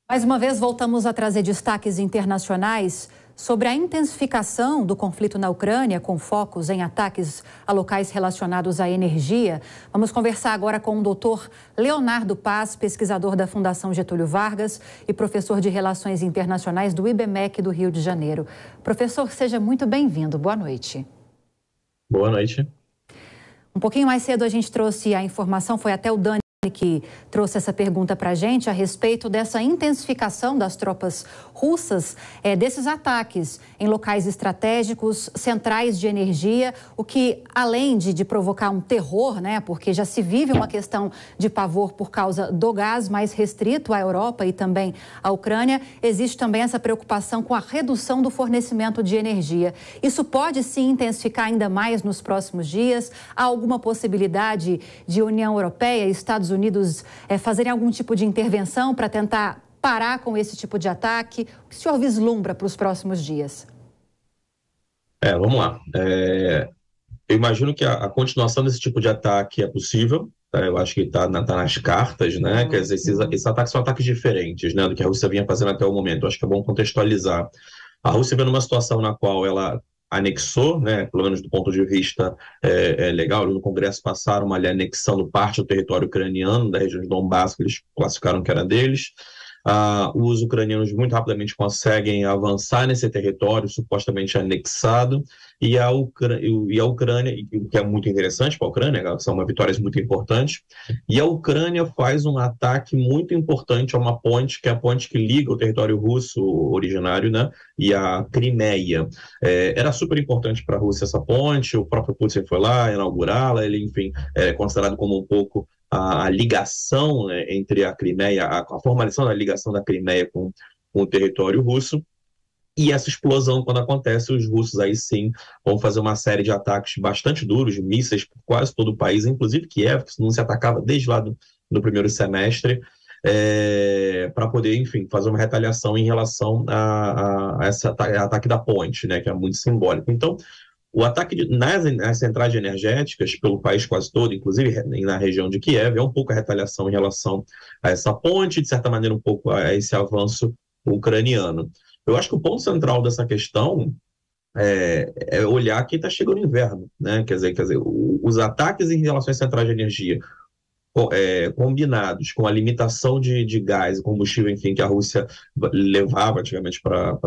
Mais uma vez, voltamos a trazer destaques internacionais sobre a intensificação do conflito na Ucrânia, com focos em ataques a locais relacionados à energia. Vamos conversar agora com o doutor Leonardo Paz, pesquisador da Fundação Getúlio Vargas e professor de Relações Internacionais do IBMEC do Rio de Janeiro. Professor, seja muito bem-vindo. Boa noite. Boa noite. Um pouquinho mais cedo a gente trouxe a informação, foi até o Dani que trouxe essa pergunta para a gente a respeito dessa intensificação das tropas russas, desses ataques em locais estratégicos, centrais de energia, o que, além de provocar um terror, né, porque já se vive uma questão de pavor por causa do gás mais restrito à Europa e também à Ucrânia, existe também essa preocupação com a redução do fornecimento de energia. Isso pode sim intensificar ainda mais nos próximos dias? Há alguma possibilidade de União Europeia e Estados Unidos fazerem algum tipo de intervenção para tentar parar com esse tipo de ataque? O que o senhor vislumbra para os próximos dias? Vamos lá. Eu imagino que a continuação desse tipo de ataque é possível. Tá? Eu acho que está nas cartas, né? Quer dizer, esses ataques são ataques diferentes, né, do que a Rússia vinha fazendo até o momento. Eu acho que é bom contextualizar. A Rússia vem numa situação na qual ela anexou, né, pelo menos do ponto de vista legal, no Congresso passaram uma anexando parte do território ucraniano, da região de Donbass, que eles classificaram que era deles. Os ucranianos muito rapidamente conseguem avançar nesse território supostamente anexado, e a Ucrânia, o que é muito interessante para a Ucrânia, são vitórias muito importantes, e a Ucrânia faz um ataque muito importante a uma ponte, que é a ponte que liga o território russo originário, né, e a Crimeia. Era super importante para a Rússia essa ponte, o próprio Putin foi lá inaugurá-la, ele, enfim, é considerado como um pouco a ligação, né, entre a Crimeia, a formalização da ligação da Crimeia com o território russo. E essa explosão, quando acontece, os russos aí sim vão fazer uma série de ataques bastante duros, de mísseis por quase todo o país, inclusive Kiev, que não se atacava desde lá do primeiro semestre, para poder, enfim, fazer uma retaliação em relação a esse ataque da ponte, né, que é muito simbólico. Então, o ataque nas centrais energéticas pelo país quase todo, inclusive na região de Kiev, é um pouco a retaliação em relação a essa ponte, de certa maneira um pouco a esse avanço ucraniano. Eu acho que o ponto central dessa questão é olhar que está chegando o inverno, né? Quer dizer, os ataques em relação às centrais de energia combinados com a limitação de gás e combustível, enfim, que a Rússia levava antigamente para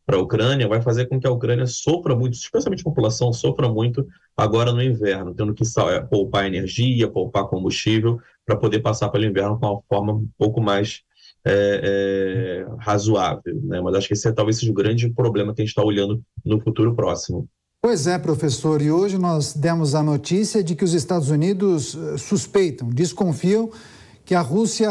a Ucrânia, vai fazer com que a Ucrânia sofra muito, especialmente a população sofra muito agora no inverno, tendo que poupar energia, poupar combustível, para poder passar pelo inverno com uma forma um pouco mais razoável, né? Mas acho que esse talvez seja o grande problema que a gente está olhando no futuro próximo. Pois é, professor, e hoje nós demos a notícia de que os Estados Unidos desconfiam que a Rússia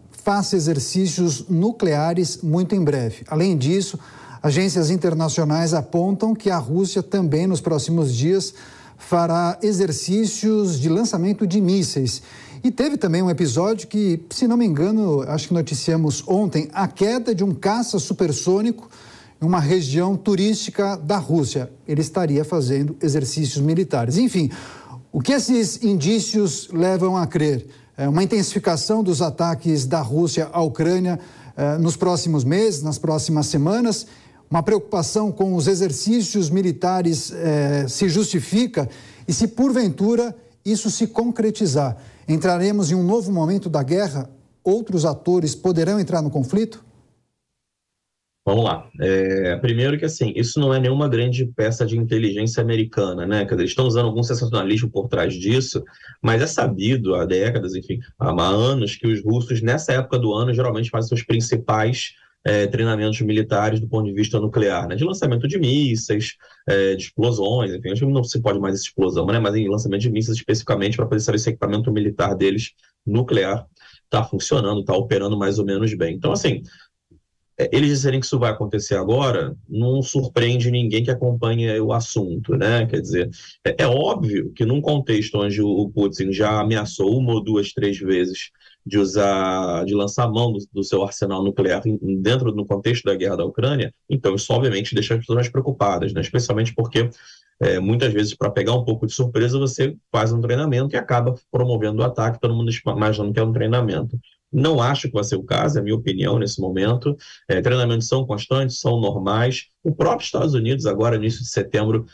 faça exercícios nucleares muito em breve. Além disso, agências internacionais apontam que a Rússia também, nos próximos dias, fará exercícios de lançamento de mísseis. E teve também um episódio que, se não me engano, acho que noticiamos ontem, a queda de um caça supersônico em uma região turística da Rússia. Ele estaria fazendo exercícios militares. Enfim, o que esses indícios levam a crer? Uma intensificação dos ataques da Rússia à Ucrânia nos próximos meses, nas próximas semanas. Uma preocupação com os exercícios militares se justifica, e se porventura isso se concretizar, entraremos em um novo momento da guerra? Outros atores poderão entrar no conflito? Vamos lá. Primeiro que, assim, isso não é nenhuma grande peça de inteligência americana, né? Quer dizer, eles estão usando algum sensacionalismo por trás disso, mas é sabido há décadas, enfim, há anos, que os russos, nessa época do ano, geralmente fazem seus principais treinamentos militares do ponto de vista nuclear, né? De lançamento de mísseis, de explosões, enfim, acho que não se pode mais essa explosão, né? Mas em lançamento de mísseis especificamente para poder saber se o equipamento militar deles, nuclear, está funcionando, está operando mais ou menos bem. Então, assim, eles dizerem que isso vai acontecer agora não surpreende ninguém que acompanha o assunto, né? Quer dizer, é óbvio que num contexto onde o Putin já ameaçou uma ou duas, três vezes de lançar mão do seu arsenal nuclear dentro do contexto da guerra da Ucrânia, então isso obviamente deixa as pessoas mais preocupadas, né? Especialmente porque muitas vezes, para pegar um pouco de surpresa, você faz um treinamento e acaba promovendo o ataque, todo mundo imaginando que é um treinamento. Não acho que vai ser o caso, é a minha opinião nesse momento. Treinamentos são constantes, são normais. O próprio Estados Unidos, agora, no início de setembro,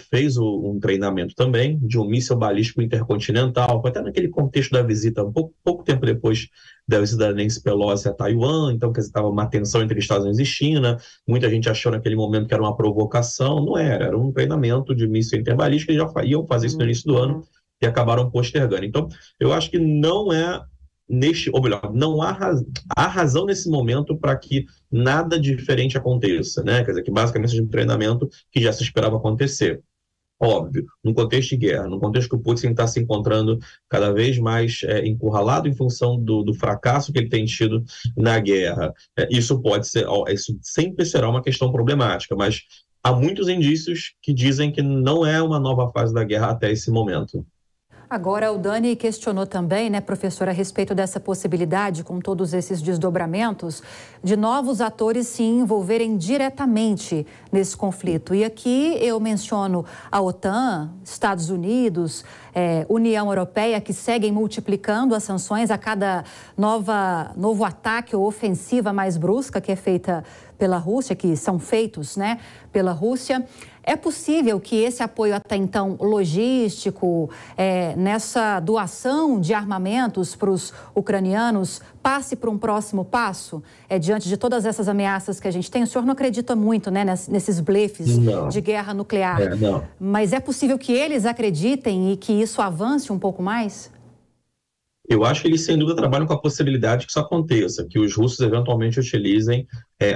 fez um treinamento também de um míssil balístico intercontinental, até naquele contexto da visita, pouco tempo depois da visita da Nancy Pelosi a Taiwan. Então, quer dizer, estava uma tensão entre Estados Unidos e China. Muita gente achou naquele momento que era uma provocação. Não era um treinamento de míssil interbalístico. Eles já iam fazer isso no início do ano e acabaram postergando. Então, eu acho que não é ou melhor, não há razão nesse momento para que nada diferente aconteça, né? Quer dizer, que basicamente seja um treinamento que já se esperava acontecer. Óbvio, num contexto de guerra, num contexto que o Putin está se encontrando cada vez mais encurralado em função do fracasso que ele tem tido na guerra. Isso sempre será uma questão problemática, mas há muitos indícios que dizem que não é uma nova fase da guerra até esse momento. Agora, o Dani questionou também, né, professor, a respeito dessa possibilidade, com todos esses desdobramentos, de novos atores se envolverem diretamente nesse conflito. E aqui eu menciono a OTAN, Estados Unidos, União Europeia, que seguem multiplicando as sanções a cada novo ataque ou ofensiva mais brusca que é feita pela Rússia, que são feitos, né, pela Rússia. É possível que esse apoio até então logístico, nessa doação de armamentos para os ucranianos, passe para um próximo passo? Diante de todas essas ameaças que a gente tem, o senhor não acredita muito, né, nesses blefes de guerra nuclear. Não. Mas é possível que eles acreditem e que isso avance um pouco mais? Eu acho que eles, sem dúvida, trabalham com a possibilidade que isso aconteça, que os russos eventualmente utilizem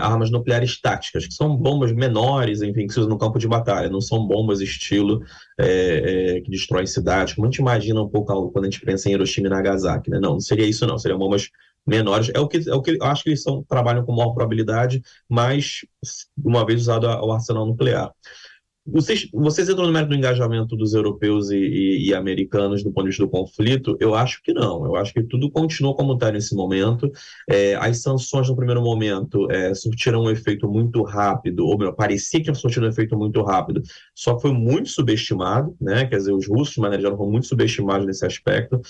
armas nucleares táticas, que são bombas menores, enfim, que se usam no campo de batalha, não são bombas estilo que destroem cidades, como a gente imagina um pouco quando a gente pensa em Hiroshima e Nagasaki, né? Não seria isso não, seriam bombas menores. É o que eu acho que eles trabalham com maior probabilidade, mas uma vez usado o arsenal nuclear. Vocês entram no mérito do engajamento dos europeus e americanos do ponto de vista do conflito? Eu acho que não. Eu acho que tudo continua como está nesse momento. As sanções, no primeiro momento, surtiram um efeito muito rápido, ou melhor, parecia que tinham surtido um efeito muito rápido, só foi muito subestimado, né? Quer dizer, os russos, de maneira geral, foram muito subestimados nesse aspecto.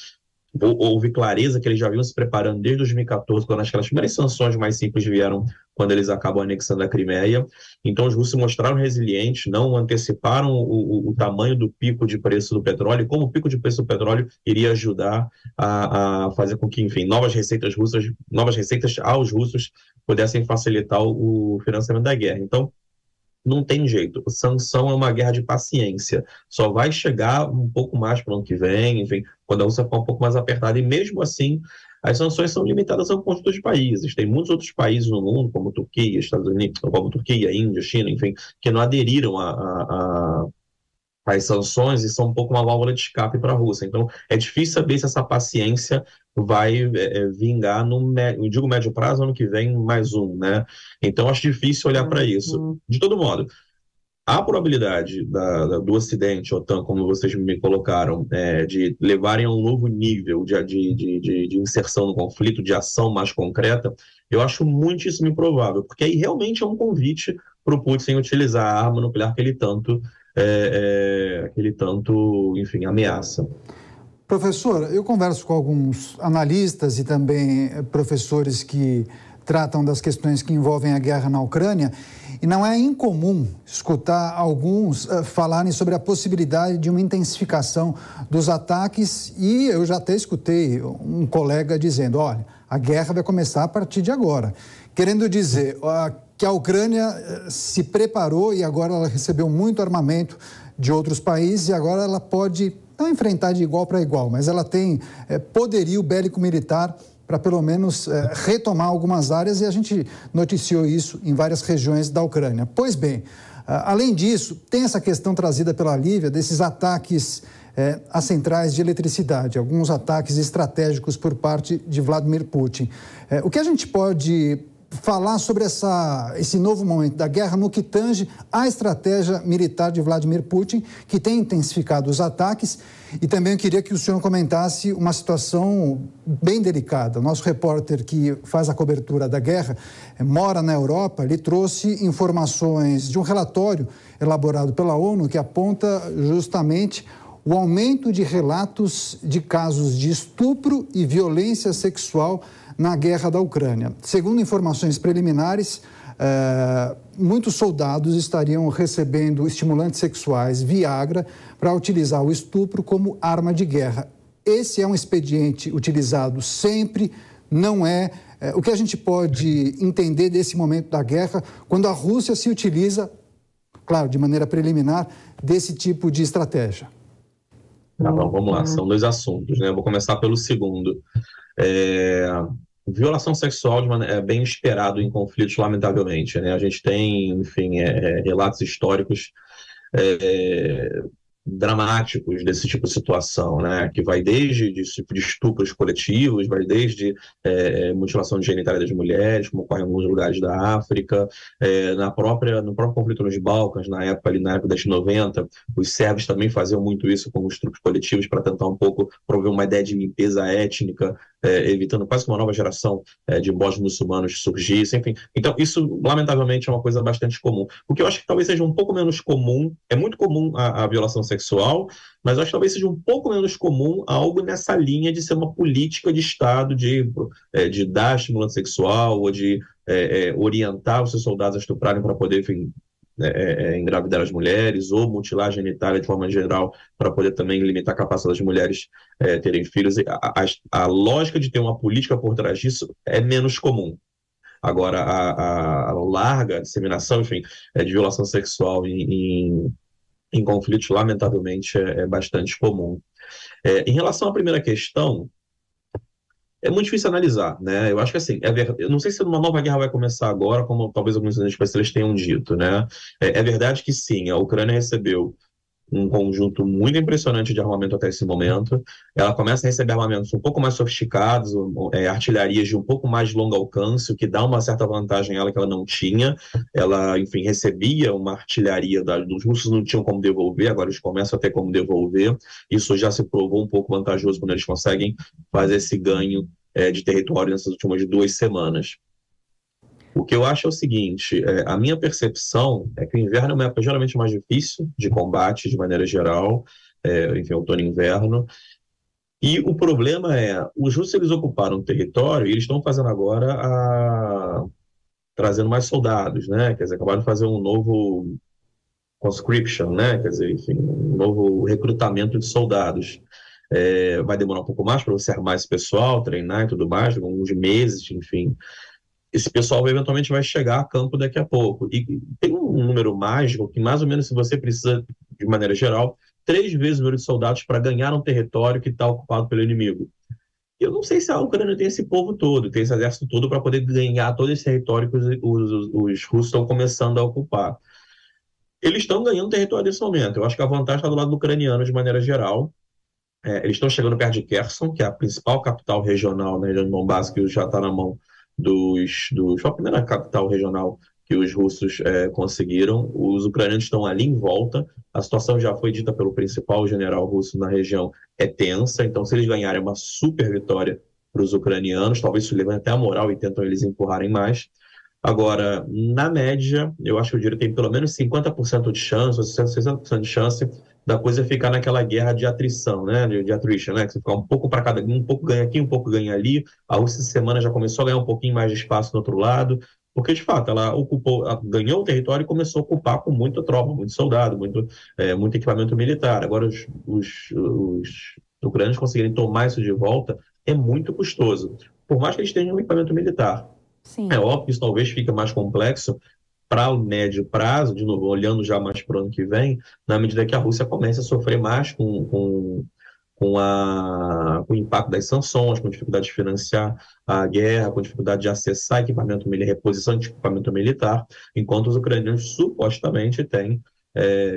Houve clareza que eles já vinham se preparando desde 2014, quando aquelas primeiras sanções mais simples vieram, quando eles acabam anexando a Crimeia. Então, os russos se mostraram resilientes, não anteciparam o tamanho do pico de preço do petróleo, e como o pico de preço do petróleo iria ajudar a fazer com que, enfim, novas receitas aos russos pudessem facilitar o financiamento da guerra. Então, não tem jeito. Sanção é uma guerra de paciência. Só vai chegar um pouco mais para o ano que vem, enfim, quando a Rússia ficar um pouco mais apertada. E mesmo assim, as sanções são limitadas a um conjunto de países. Tem muitos outros países no mundo, como Turquia, Estados Unidos, como Turquia, Índia, China, enfim, que não aderiram às sanções e são um pouco uma válvula de escape para a Rússia. Então, é difícil saber se essa paciência vai vingar eu digo médio prazo, ano que vem mais um, né? Então, acho difícil olhar para isso. De todo modo, a probabilidade do Ocidente, OTAN, como vocês me colocaram, de levarem a um novo nível de inserção no conflito, de ação mais concreta, eu acho muitíssimo improvável, porque aí realmente é um convite para o Putin utilizar a arma nuclear que ele tanto, enfim, ameaça. Professor, eu converso com alguns analistas e também professores que tratam das questões que envolvem a guerra na Ucrânia, e não é incomum escutar alguns falarem sobre a possibilidade de uma intensificação dos ataques, e eu já até escutei um colega dizendo, olha, a guerra vai começar a partir de agora, querendo dizer que a Ucrânia se preparou e agora ela recebeu muito armamento de outros países e agora ela pode não enfrentar de igual para igual, mas ela tem poderio bélico-militar para pelo menos retomar algumas áreas, e a gente noticiou isso em várias regiões da Ucrânia. Pois bem, além disso, tem essa questão trazida pela Lívia desses ataques às centrais de eletricidade, alguns ataques estratégicos por parte de Vladimir Putin. O que a gente pode falar sobre esse novo momento da guerra no que tange à estratégia militar de Vladimir Putin, que tem intensificado os ataques? E também eu queria que o senhor comentasse uma situação bem delicada. O nosso repórter que faz a cobertura da guerra mora na Europa, ele trouxe informações de um relatório elaborado pela ONU que aponta justamente o aumento de relatos de casos de estupro e violência sexual na guerra da Ucrânia. Segundo informações preliminares, muitos soldados estariam recebendo estimulantes sexuais, Viagra, para utilizar o estupro como arma de guerra. Esse é um expediente utilizado sempre, não é... O que a gente pode entender desse momento da guerra, quando a Rússia se utiliza, claro, de maneira preliminar, desse tipo de estratégia? Tá bom, vamos lá. São dois assuntos, né? Eu vou começar pelo segundo. Violação sexual é bem esperado em conflitos, lamentavelmente, né? A gente tem, enfim, relatos históricos dramáticos desse tipo de situação, né? Que vai desde de estupros coletivos, vai desde mutilação de genitália das mulheres, como ocorre em alguns lugares da África, no próprio conflito nos Balcãs, na época da década de 90, os sérvios também faziam muito isso com os estupros coletivos para tentar um pouco prover uma ideia de limpeza étnica, evitando quase que uma nova geração de bosnios muçulmanos surgisse, enfim. Então, isso, lamentavelmente, é uma coisa bastante comum. O que eu acho que talvez seja um pouco menos comum, é muito comum a violação sexual, mas eu acho que talvez seja um pouco menos comum algo nessa linha de ser uma política de Estado de dar estimulante sexual ou de orientar os seus soldados a estuprarem para poder, enfim, engravidar as mulheres ou mutilar a genitália de forma geral para poder também limitar a capacidade das mulheres terem filhos. A lógica de ter uma política por trás disso é menos comum. Agora, a larga disseminação, enfim, de violação sexual em conflitos, lamentavelmente, é bastante comum. Em relação à primeira questão, é muito difícil analisar, né? Eu acho que assim, eu não sei se uma nova guerra vai começar agora, como talvez alguns especialistas tenham dito, né? É verdade que sim, a Ucrânia recebeu um conjunto muito impressionante de armamento até esse momento. Ela começa a receber armamentos um pouco mais sofisticados, artilharias de um pouco mais de longo alcance, o que dá uma certa vantagem a ela que ela não tinha. Ela, enfim, recebia uma artilharia dos russos, não tinham como devolver, agora eles começam a ter como devolver. Isso já se provou um pouco vantajoso quando eles conseguem fazer esse ganho de território nessas últimas 2 semanas. O que eu acho é o seguinte, a minha percepção é que o inverno é uma época geralmente mais difícil de combate, de maneira geral, enfim, outono e inverno, e o problema os russos eles ocuparam o território e eles estão fazendo agora, trazendo mais soldados, né, quer dizer, acabaram de fazer um novo conscription, né, quer dizer, enfim, um novo recrutamento de soldados. Vai demorar um pouco mais para você armar esse pessoal, treinar e tudo mais, alguns meses, enfim. Esse pessoal eventualmente vai chegar a campo daqui a pouco. E tem um número mágico que, mais ou menos, se você precisa, de maneira geral, 3 vezes o número de soldados para ganhar um território que está ocupado pelo inimigo. Eu não sei se a Ucrânia tem esse povo todo, tem esse exército todo para poder ganhar todo esse território que os russos estão começando a ocupar. Eles estão ganhando território nesse momento. Eu acho que a vantagem está do lado do ucraniano, de maneira geral. Eles estão chegando perto de Kherson, que é a principal capital regional na região de Donbass, que já está na mão foi a primeira capital regional que os russos conseguiram. Os ucranianos estão ali em volta. A situação já foi dita pelo principal general russo na região, é tensa. Então, se eles ganharem uma super vitória para os ucranianos, talvez isso levante até a moral e tentam eles empurrarem mais. Agora, na média, eu acho que o dinheiro tem pelo menos 50% de chance, ou 60% de chance da coisa ficar naquela guerra de atrição, né? De attrition, né? Que você fica um pouco para cada, um pouco ganha aqui, um pouco ganha ali. A Rússia essa semana já começou a ganhar um pouquinho mais de espaço no outro lado, porque de fato ela ganhou o território e começou a ocupar com muita tropa, muito soldado, muito equipamento militar. Agora os ucranianos conseguirem tomar isso de volta é muito custoso, por mais que eles tenham um equipamento militar. Sim. É óbvio que isso talvez fique mais complexo para o médio prazo, de novo, olhando já mais para o ano que vem, na medida que a Rússia comece a sofrer mais com o impacto das sanções, com dificuldade de financiar a guerra, com dificuldade de acessar equipamento militar, reposição de equipamento militar, enquanto os ucranianos supostamente têm,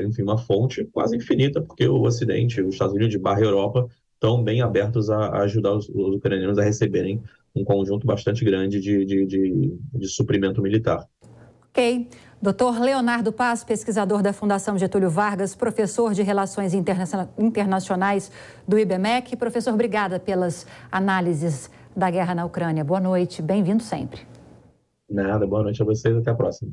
enfim, uma fonte quase infinita, porque o Ocidente, os Estados Unidos / Europa, estão bem abertos a ajudar os ucranianos a receberem um conjunto bastante grande de suprimento militar. Ok. Dr. Leonardo Paz, pesquisador da Fundação Getúlio Vargas, professor de Relações Internacionais do IBMEC. Professor, obrigada pelas análises da guerra na Ucrânia. Boa noite, bem-vindo sempre. Nada, boa noite a vocês, até a próxima.